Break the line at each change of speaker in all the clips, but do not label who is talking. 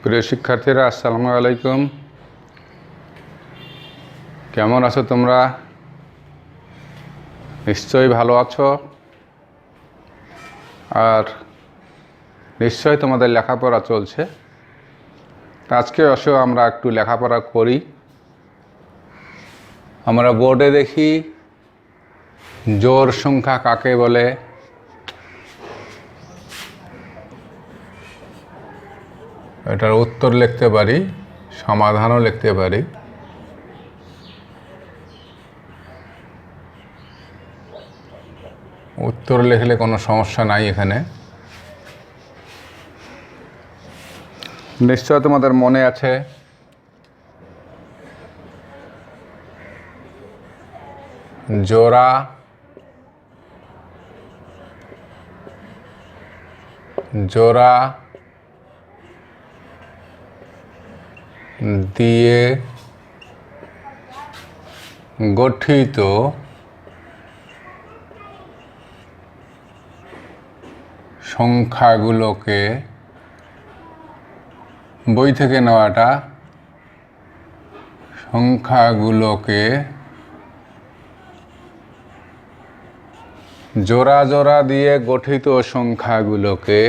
প্রিয় শিক্ষার্থীরা, আসসালামু আলাইকুম। কেমন আছো তোমরা? নিশ্চয়ই ভালো আছো। আর নিশ্চয়ই তোমাদের লেখাপড়া চলছে। আজকে আসো আমরা একটু লেখাপড়া করি। আমরা বোর্ডে দেখি জোড় সংখ্যা কাকে বলে। এটার উত্তর লিখতে পারি, সমাধানও লিখতে পারি। উত্তর লিখলে কোনো সমস্যা নাই এখানে। নিশ্চয় তোমাদের মনে আছে জোড়া, জোড়া দিয়ে গঠিত সংখ্যাগুলোকে, বই থেকে নেওয়াটা, সংখ্যাগুলোকে জোড়া জোড়া দিয়ে গঠিত সংখ্যাগুলোকে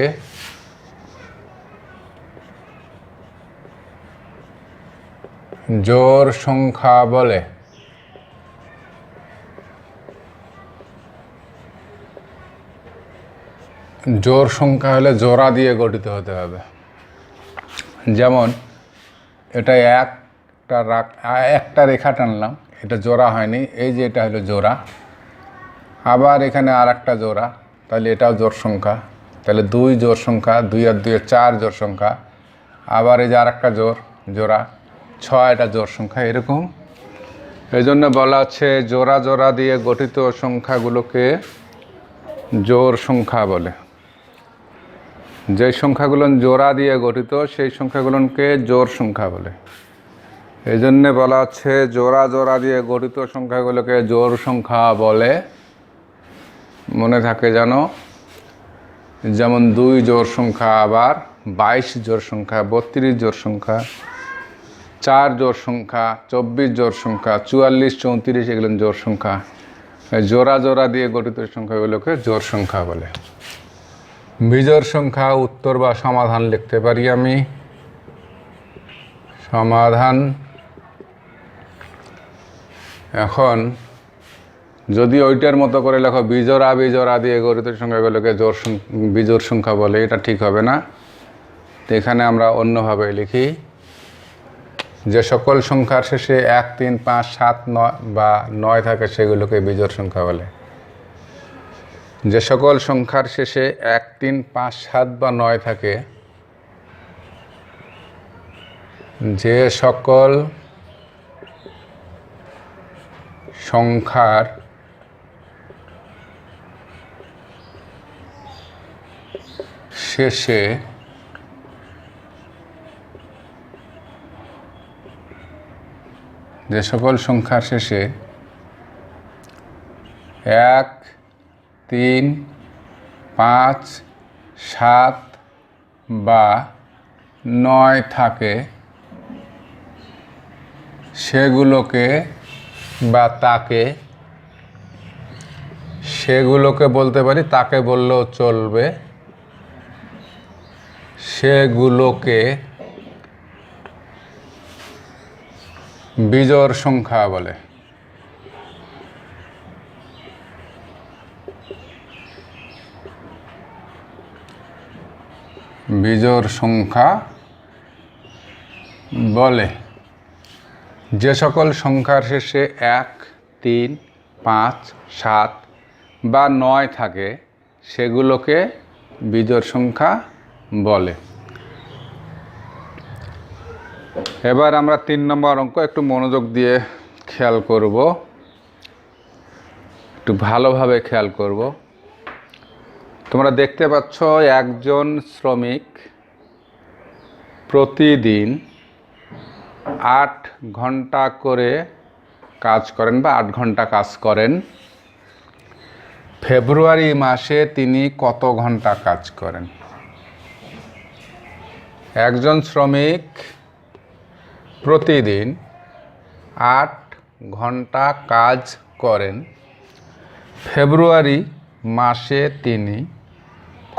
জোড় সংখ্যা বলে। জোড় সংখ্যা হলে জোড়া দিয়ে গঠিত হতে হবে। যেমন এটা একটা রেখা টানলাম, এটা জোড়া হয়নি, এই যে এটা হলো জোড়া। আবার এখানে আর একটা জোড়া, তাহলে এটাও জোড় সংখ্যা। তাহলে 2 জোড় সংখ্যা, 2 আর 2 4 জোড় সংখ্যা। আবার এই যে আর একটা জোড়া 6, এটা জোড় সংখ্যা। এরকম এই জন্য বলা আছে জোড়া জোড়া দিয়ে গঠিত সংখ্যাগুলোকে জোড় সংখ্যা বলে। যে সংখ্যাগুলো জোড়া দিয়ে গঠিত সেই সংখ্যাগুলোকে জোড় সংখ্যা বলে। এই জন্যে বলা আছে জোড়া জোড়া দিয়ে গঠিত সংখ্যাগুলোকে জোড় সংখ্যা বলে। মনে থাকে জানো, যেমন 2 জোড় সংখ্যা, আবার 22 জোড় সংখ্যা, 32 জোড় সংখ্যা, 4 জোড় সংখ্যা, 24 জোড় সংখ্যা, 44, 34 এগুলো জোড় সংখ্যা। জোড়া জোড়া দিয়ে গঠিত সংখ্যাগুলোকে জোড় সংখ্যা বলে। বিজোড় সংখ্যা উত্তর বা সমাধান লিখতে পারি আমি। সমাধান। এখন যদি ওইটার মতো করে লেখো বিজোড়া বিজোড়া দিয়ে গঠিত সংখ্যাগুলোকে বিজোড় সংখ্যা বলে, এটা ঠিক হবে না। তো এখানে আমরা অন্যভাবে লিখি, যে সকল সংখ্যার শেষে 1, 3, 5, 7, 9 বা 9 থাকে সেগুলোকে বিজোড় সংখ্যা বলে। যে সকল সংখ্যার শেষে 1, 3, 5, 7 বা 9 থাকে, যে সকল সংখ্যার শেষে যে সকল সংখ্যার শেষে 1, 3, 5, 7 বা 9 থাকে সেগুলোকে বা তাকে, সেগুলোকে বলতে পারি, তাকে বললেও চলবে, সেগুলোকে বিজোড় সংখ্যা বলে। বিজোড় সংখ্যা বলে। যে সকল সংখ্যার শেষে 1, 3, 5, 7 বা 9 থাকে সেগুলোকে বিজোড় সংখ্যা বলে। এবার আমরা 3 নম্বর অঙ্ক একটু মনোযোগ দিয়ে খেয়াল করব, একটু ভালোভাবে খেয়াল করব। তোমরা দেখতে পাচ্ছ একজন শ্রমিক প্রতিদিন 8 ঘন্টা করে কাজ করেন বা 8 ঘন্টা কাজ করেন। ফেব্রুয়ারি মাসে তিনি কত ঘন্টা কাজ করেন? একজন শ্রমিক প্রতিদিন 8 ঘন্টা কাজ করেন। ফেব্রুয়ারি মাসে তিনি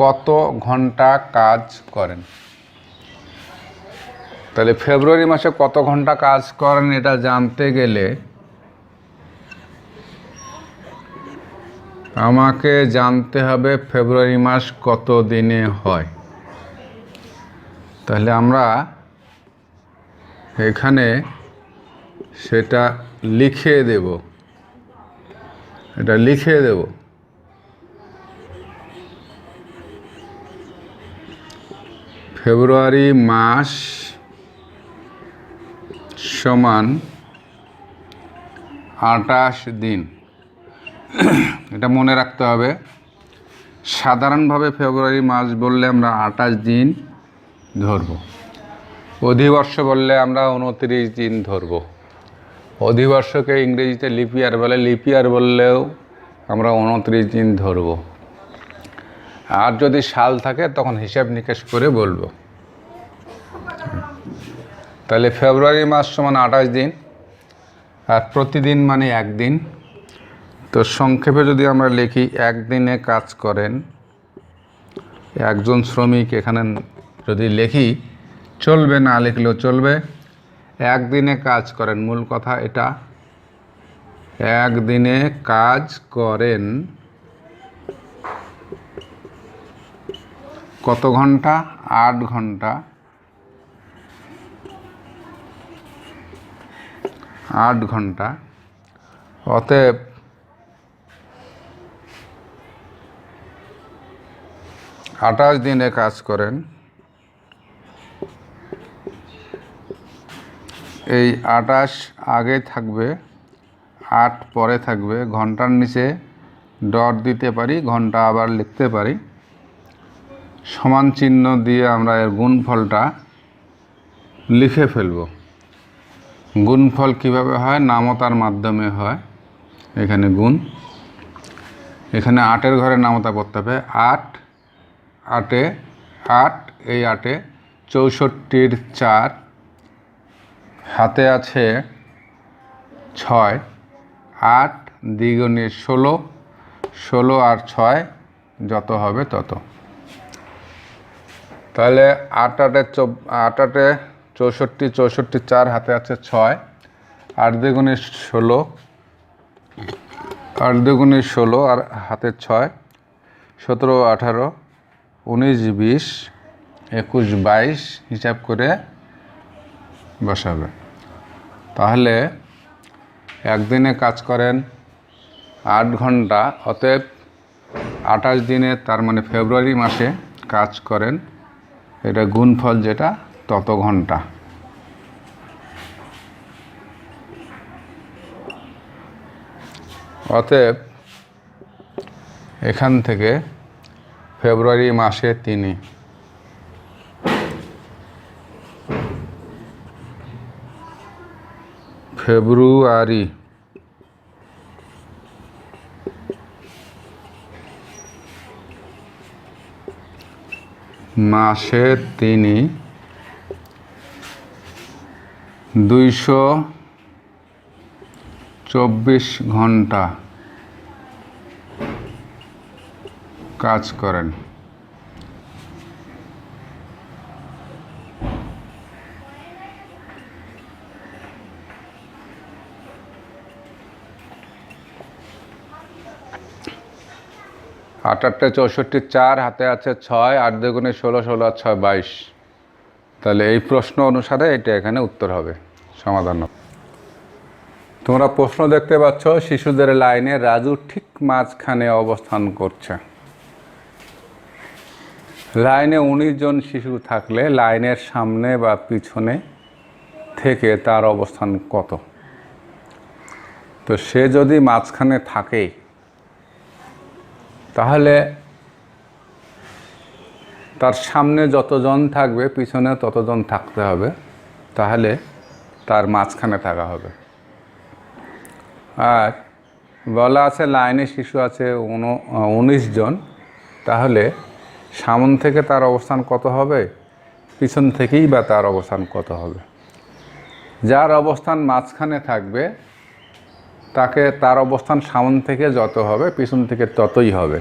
কত ঘন্টা কাজ করেন? তাহলে ফেব্রুয়ারি মাসে কত ঘন্টা কাজ করেন এটা জানতে গেলে আমাকে জানতে হবে ফেব্রুয়ারি মাস কত দিনে হয়। তাহলে আমরা এখানে সেটা লিখে দেব, এটা লিখে দেব। ফেব্রুয়ারি মাস সমান 28 দিন। এটা মনে রাখতে হবে। সাধারণভাবে ফেব্রুয়ারি মাস বললে আমরা 28 দিন ধরব, অধিবর্ষ বললে আমরা 29 দিন ধরব। অধিবর্ষকে ইংরেজিতে লিপ ইয়ার বলে, লিপ ইয়ার বললেও আমরা 29 দিন ধরব। আর যদি সাল থাকে তখন হিসাব নিকেশ করে বলবো। তাহলে ফেব্রুয়ারি মাস সমান 28 দিন, আর প্রতিদিন মানে একদিন। তো সংক্ষেপে যদি আমরা লিখি, একদিনে কাজ করেন একজন শ্রমিক, এখানে যদি লিখি চলবে, না লিখলেও চলবে। একদিনে কাজ করেন, মূল কথা এটা, একদিনে কাজ করেন কত ঘন্টা? 8 ঘন্টা। 8 ঘন্টা। অতএব আঠাশ দিনে কাজ করেন। এই 28 আগে থাকবে, 8 পরে থাকবে। ঘন্টার নিচে ডট দিতে পারি, ঘন্টা আবার লিখতে পারি। সমান চিহ্ন দিয়ে আমরা এর গুণফলটা লিখে ফেলব। গুণফল কিভাবে হয়? নামতার মাধ্যমে হয়। এখানে গুণ, এখানে 8-এর ঘরে নামতা করতে হবে। 8 8-এ 8, এই 8-এ 64-র 4, হাতে আছে 6, 8 দ্বিগুণে 16, 16 আর 6 যত হবে তত। তাহলে 8-8-এ 64, 64 4, হাতে আছে 6, 8 দ্বিগুণে 16, 8 দ্বিগুণে 16 আর হাতে 6, 17 18 19 20 21 22 হিসাব করে বসাবে। তাহলে একদিনে কাজ করেন 8 ঘন্টা, অতএব 28 দিনে, তার মানে ফেব্রুয়ারি মাসে কাজ করেন, এটা গুণফল যেটা, তত ঘন্টা। অতএব এখান থেকে ফেব্রুয়ারি মাসে তিনি ফেব্রুয়ারি মাসে তিনি 224 ঘন্টা কাজ করেন। আট 8-এ 64 4, হাতে আছে 6, 8 দ্বিগুণে 16, 16 আর 6 22। তাহলে এই প্রশ্ন অনুসারে এটা এখানে উত্তর হবে, সমাধান হবে। তোমরা প্রশ্ন দেখতে পাচ্ছ, শিশুদের লাইনে রাজু ঠিক মাঝখানে অবস্থান করছে। লাইনে 19 জন শিশু থাকলে লাইনের সামনে বা পিছনে থেকে তার অবস্থান কত? তো সে যদি মাঝখানে থাকে তাহলে তার সামনে যতজন থাকবে পিছনে ততজন থাকতে হবে, তাহলে তার মাঝখানে থাকা হবে। আর বলা আছে লাইনে শিশু আছে 19 জন, তাহলে সামন থেকে তার অবস্থান কত হবে? পিছন থেকেই বা তার অবস্থান কত হবে। যার অবস্থান মাঝখানে থাকবে তাকে তার অবস্থান সামনে থেকে যত হবে পিছন থেকে ততই হবে।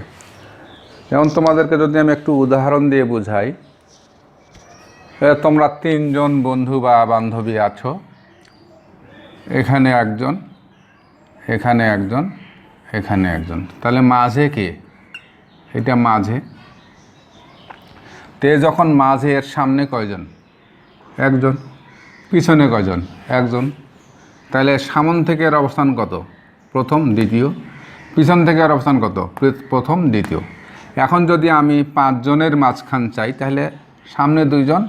যেমন তোমাদেরকে যদি আমি একটু উদাহরণ দিয়ে বুঝাই, তোমরা 3 জন বন্ধু বা বান্ধবী আছো, এখানে একজন, এখানে একজন, এখানে একজন, তাহলে মাঝে কে? এটা মাঝে। তে যখন মাঝে, এর সামনে কয়জন? একজন। পিছনে কয়জন? একজন। তাহলে সামন থেকে এর অবস্থান কত? প্রথম, দ্বিতীয়। পিছন থেকে এর অবস্থান কত? প্রথম, দ্বিতীয়। এখন যদি আমি 5 জনের মাঝখান চাই, তাহলে সামনে 2 জন,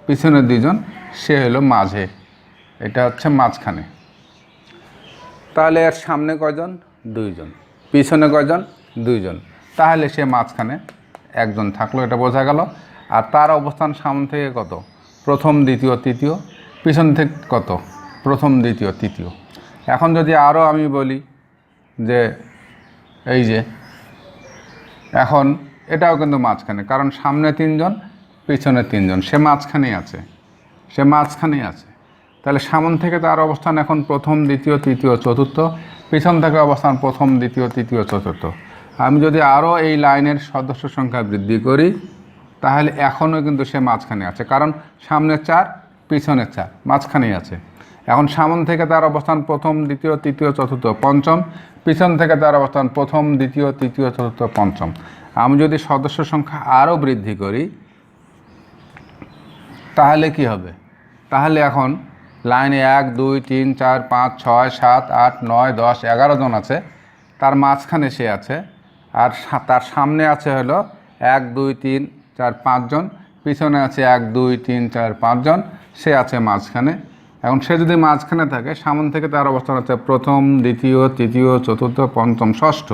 পিছনে 2 জন, সে হলো মাঝে। এটা হচ্ছে মাঝখানে। তাহলে এর সামনে কয়জন? 2 জন। পিছনে কয়জন? 2 জন। তাহলে সে মাঝখানে একজন থাকলো, এটা বোঝা গেল। আর তার অবস্থান সামনে থেকে কত? প্রথম, দ্বিতীয়, তৃতীয়। পিছন থেকে কত? প্রথম, দ্বিতীয়, তৃতীয়। এখন যদি আরও আমি বলি যে এই যে এখন এটাও কিন্তু মাঝখানে, কারণ সামনে 3 জন, পিছনে 3 জন, সে মাঝখানেই আছে, সে মাঝখানেই আছে। তাহলে সামন থেকে তার অবস্থান এখন প্রথম, দ্বিতীয়, তৃতীয়, চতুর্থ। পিছন থেকে অবস্থান প্রথম, দ্বিতীয়, তৃতীয়, চতুর্থ। আমি যদি আরও এই লাইনের সদস্য সংখ্যা বৃদ্ধি করি, তাহলে এখনও কিন্তু সে মাঝখানে আছে, কারণ সামনে 4, পিছনে 4, মাঝখানেই আছে। এখন সামন থেকে তার অবস্থান প্রথম, দ্বিতীয়, তৃতীয়, চতুর্থ, পঞ্চম। পিছন থেকে তার অবস্থান প্রথম, দ্বিতীয়, তৃতীয়, চতুর্থ, পঞ্চম। আমি যদি সদস্য সংখ্যা আরও বৃদ্ধি করি, তাহলে কি হবে? তাহলে এখন লাইনে 1, 2, 3, 4, 5, 6, 7, 8, 9, 10, 11 জন আছে, তার মাঝখানে সে আছে। আর তার সামনে আছে হলো 1, 2, 3, 4, 5 জন, পিছনে আছে 1, 2, 3, 4, 5 জন, সে আছে মাঝখানে। এখন সে যদি মাঝখানে থাকে, সামন থেকে তার অবস্থান হচ্ছে প্রথম, দ্বিতীয়, তৃতীয়, চতুর্থ, পঞ্চম, ষষ্ঠ।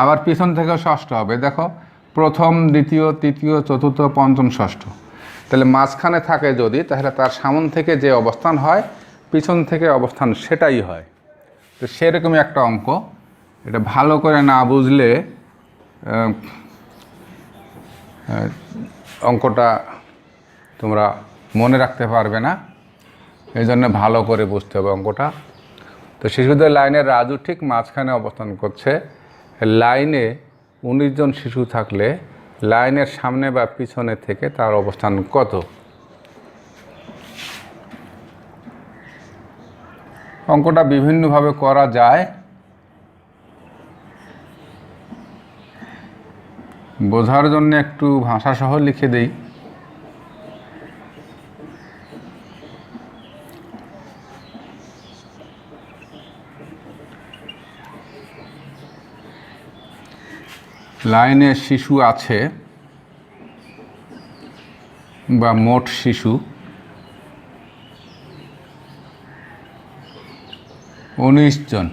আবার পিছন থেকেও ষষ্ঠ হবে, দেখো, প্রথম, দ্বিতীয়, তৃতীয়, চতুর্থ, পঞ্চম, ষষ্ঠ। তাহলে মাঝখানে থাকে যদি, তাহলে তার সামন থেকে যে অবস্থান হয়, পিছন থেকে অবস্থান সেটাই হয়। তো সেরকমই একটা অঙ্ক। এটা ভালো করে না বুঝলে অঙ্কটা তোমরা মনে রাখতে পারবে না, এই জন্য ভালো করে বুঝতে হবে অঙ্কটা। তো শিশুদের লাইনের রাজু ঠিক মাঝখানে অবস্থান করছে। লাইনে 19 জন শিশু থাকলে লাইনের সামনে বা পিছনে থেকে তার অবস্থান কত? অঙ্কটা বিভিন্নভাবে করা যায়, বোঝার জন্য একটু ভাষাসহ লিখে দেই। লাইনে শিশু আছে বা মোট শিশু 19 জন।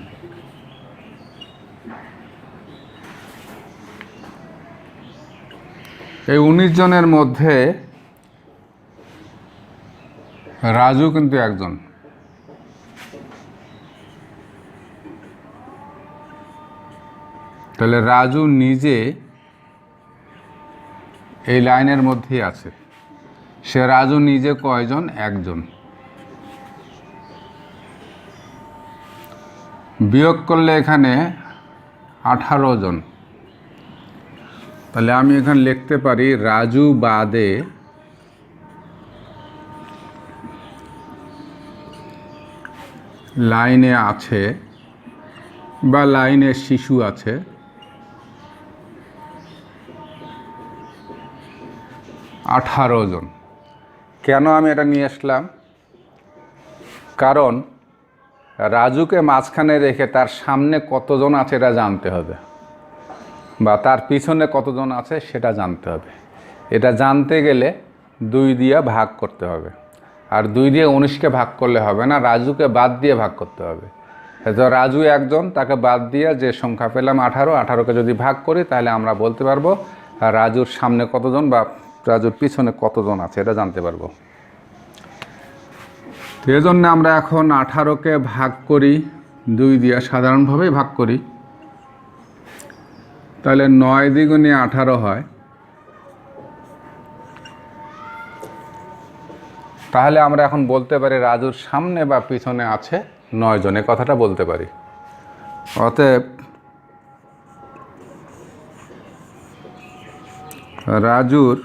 এই 19 জনের মধ্যে রাজু কিন্তু একজন। তাহলে রাজু নিজে এই লাইনের মধ্যেই আছে। সে রাজু নিজে কয়জন? একজন। বিয়োগ করলে এখানে 18 জন। তাহলে আমি এখানে লিখতে পারি রাজু বাদে লাইনে আছে বা লাইনে শিশু আছে 18 জন। কেন আমি এটা নিয়ে আসলাম? কারণ রাজুকে মাঝখানে রেখে তার সামনে কতজন আছে এটা জানতে হবে, বা তার পিছনে কতজন আছে সেটা জানতে হবে। এটা জানতে গেলে 2 দিয়ে ভাগ করতে হবে। আর 2 দিয়ে 19কে ভাগ করলে হবে না, রাজুকে বাদ দিয়ে ভাগ করতে হবে। তো রাজু একজন, তাকে বাদ দিয়ে যে সংখ্যা পেলাম 18কে যদি ভাগ করি, তাহলে আমরা বলতে পারবো রাজুর সামনে কতজন বা রাজুর পিছনে কতজন আছে, এটা জানতে পারবো। তো এই জন্য আমরা এখন 18কে ভাগ করি 2 দিয়ে, সাধারণভাবেই ভাগ করি। তাহলে 9 দ্বিগুণে 18 হয়। তাহলে আমরা এখন বলতে পারি রাজুর সামনে বা পিছনে আছে 9 জন, এই কথাটা বলতে পারি। অতএব রাজুর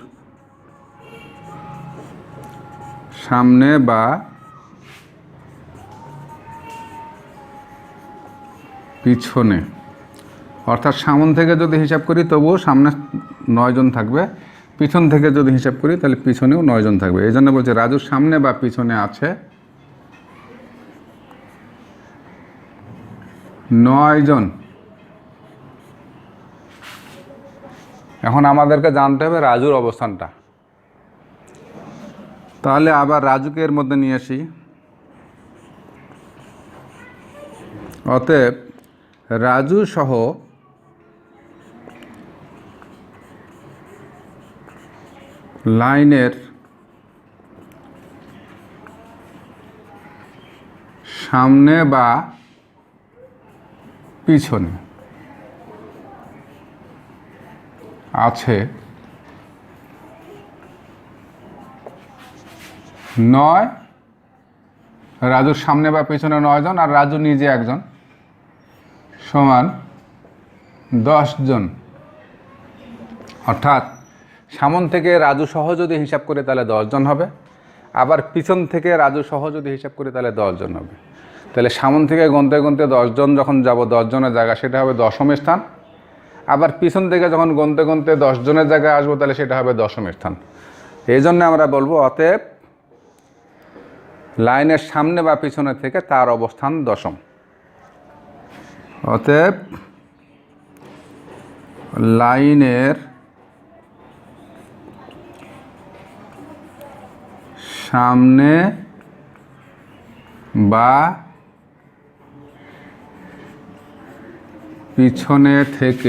সামনে বা পিছনে, অর্থাৎ সামনে থেকে যদি হিসাব করি তবুও সামনে 9 জন থাকবে, পিছন থেকে যদি হিসাব করি তাহলে পিছনেও 9 জন থাকবে। এই জন্য বলছে রাজুর সামনে বা পিছনে আছে 9 জন। এখন আমাদেরকে জানতে হবে রাজুর অবস্থানটা। তাহলে আবার রাজুকে এর মধ্যে নিয়ে আসি। অতএব রাজু সহ লাইনের সামনে বা পিছনে আছে 9, রাজুর সামনে বা পিছনে 9 জন, আর রাজু নিজে একজন, সমান 10 জন। অর্থাৎ সামন থেকে রাজু সহ যদি হিসাব করি তাহলে 10 জন হবে, আবার পিছন থেকে রাজু সহ যদি হিসাব করি তাহলে 10 জন হবে। তাহলে সামন থেকে গুনতে গুনতে 10 জন যখন যাব 10 জনের জায়গা, সেটা হবে 10ম স্থান। আবার পিছন থেকে যখন গুনতে গুনতে 10 জনের জায়গায় আসবো তাহলে সেটা হবে 10ম স্থান। এই জন্য আমরা বলবো অতএব লাইনের সামনে বা পিছনে থেকে তার অবস্থান 10ম। অতএব লাইনের সামনে বা পিছনে থেকে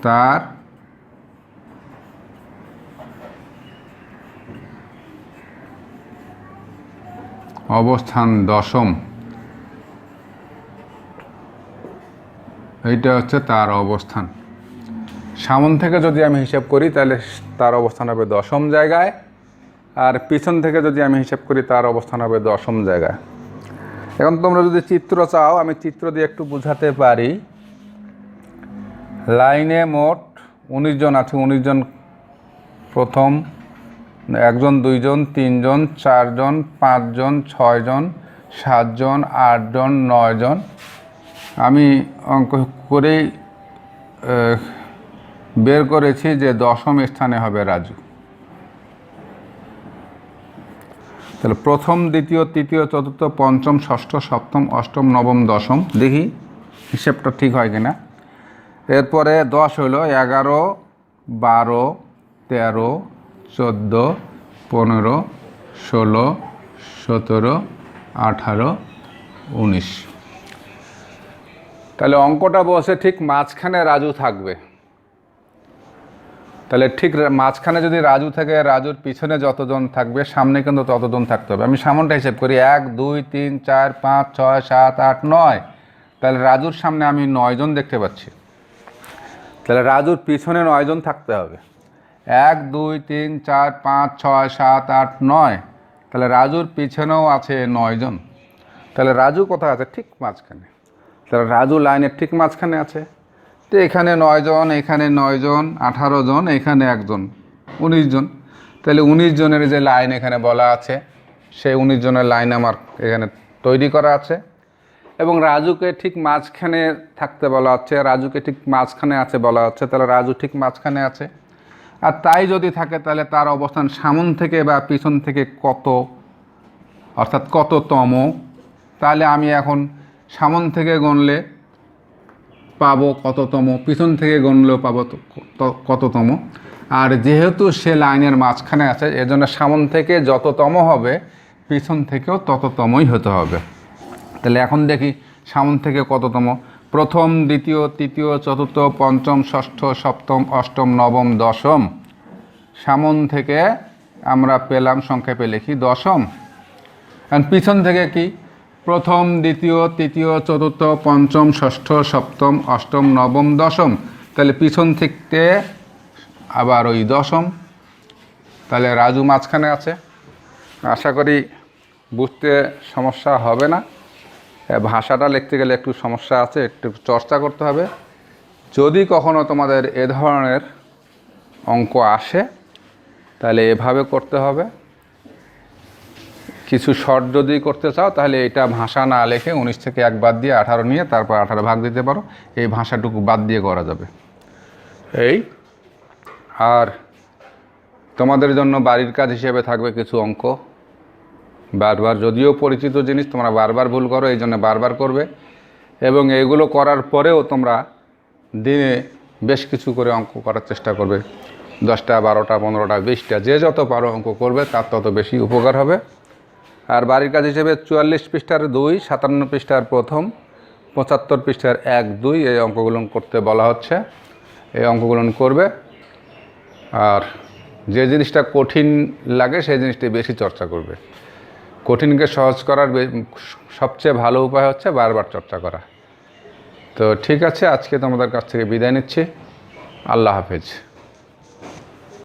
তার অবস্থান 10ম। এইটা হচ্ছে তার অবস্থান। সামন থেকে যদি আমি হিসাব করি তাহলে তার অবস্থান হবে 10ম জায়গায়, আর পিছন থেকে যদি আমি হিসাব করি তার অবস্থান হবে 10ম জায়গায়। এখন তোমরা যদি চিত্র চাও আমি চিত্র দিয়ে একটু বোঝাতে পারি। লাইনে মোট 19 জন আছে। 19 জন প্রথম, 1 জন 2 জন 3 জন 4 জন 5 জন 6 জন 7 জন 8 জন 9 জন। আমি অঙ্ক করেই বের করেছি যে 10ম স্থানে হবে রাজু। তাহলে প্রথম, দ্বিতীয়, তৃতীয়, চতুর্থ, পঞ্চম, ষষ্ঠ, সপ্তম, অষ্টম, নবম, 10ম। দেখি হিসেবটা ঠিক হয় কিনা। এরপরে 10 হলো 11, 12, 13, 14, 15, 16, 17, 18, 19। তাহলে অঙ্কটা বসে ঠিক মাঝখানে রাজু থাকবে। তাহলে ঠিক মাঝখানে যদি রাজু থাকে, রাজুর পিছনে যতজন থাকবে সামনে কিন্তু ততজন থাকতে হবে। আমি সামনটা হিসেব করি 1 2 3 4 5 6 7 8 9। তাহলে রাজুর সামনে আমি 9 জন দেখতে পাচ্ছি। তাহলে রাজুর পিছনে 9 জন থাকতে হবে। 1 2 3 4 5 6 7 8 9। তাহলে রাজুর পিছনেও আছে 9 জন। তাহলে রাজু কোথায় আছে? ঠিক মাঝখানে। তাহলে রাজু লাইনের ঠিক মাঝখানে আছে। তো এখানে 9 জন, এখানে 9 জন, 18 জন, এখানে 1 জন, 19 জন। তাহলে 19 জনের যে লাইন এখানে বলা আছে, সেই 19 জনের লাইন আমার এখানে তৈরি করা আছে। এবং রাজুকে ঠিক মাঝখানে থাকতে বলা হচ্ছে, রাজুকে ঠিক মাঝখানে আছে বলা হচ্ছে। তাহলে রাজু ঠিক মাঝখানে আছে। আর তাই যদি থাকে তাহলে তার অবস্থান সামন থেকে বা পিছন থেকে কত, অর্থাৎ কততম। তাহলে আমি এখন সামন থেকে গণলে পাবো কততম, পিছন থেকে গণলেও পাবো কততম। আর যেহেতু সে লাইনের মাঝখানে আছে, এজন্য সামন থেকে যততম হবে পিছন থেকেও তততমই হতে হবে। তাহলে এখন দেখি সামন থেকে কততম। প্রথম, দ্বিতীয়, তৃতীয়, চতুর্থ, পঞ্চম, ষষ্ঠ, সপ্তম, অষ্টম, নবম, 10ম। সামন থেকে আমরা পেলাম, সংক্ষেপে লিখি 10ম। আর পিছন থেকে কি? প্রথম, দ্বিতীয়, তৃতীয়, চতুর্থ, পঞ্চম, ষষ্ঠ, সপ্তম, অষ্টম, নবম, 10ম। তাহলে পিছন থেকে আবার ওই দশম, তাহলে রাজু মাঝখানে আছে। আশা করি বুঝতে সমস্যা হবে না। ভাষাটা লিখতে গেলে একটু সমস্যা আছে, একটু চর্চা করতে হবে। যদি কখনো তোমাদের এ ধরনের অঙ্ক আসে তাহলে এভাবে করতে হবে। কিছু শর্ট যদি করতে চাও তাহলে এটা ভাষা না লেখে 19 থেকে 1 বাদ দিয়ে 18 নিয়ে তারপর 18 ভাগ দিতে পারো, এই ভাষাটুকু বাদ দিয়ে করা যাবে। এই আর তোমাদের জন্য বাড়ির কাজ হিসেবে থাকবে কিছু অঙ্ক, বারবার, যদিও পরিচিত জিনিস তোমরা বারবার ভুল করো, এই জন্য বারবার করবে। এবং এগুলো করার পরেও তোমরা দিনে বেশ কিছু করে অঙ্ক করার চেষ্টা করবে, 10টা 12টা 15টা 20টা, যে যত পারো অঙ্ক করবে তার তত বেশি উপকার হবে। আর বাড়ির কাজ হিসেবে 44 পৃষ্ঠার 2, 57 পৃষ্ঠার প্রথম, 75 পৃষ্ঠার 1, 2 এই অঙ্কগুলো করতে বলা হচ্ছে। এই অঙ্কগুলো করবে। আর যে জিনিসটা কঠিন লাগে সেই জিনিসটি বেশি চর্চা করবে। কঠিনকে সহজ করার সবচেয়ে ভালো উপায় হচ্ছে বারবার চর্চা করা। তো ঠিক আছে, আজকে তোমাদের কাছ থেকে বিদায় নিচ্ছি। আল্লাহ হাফেজ।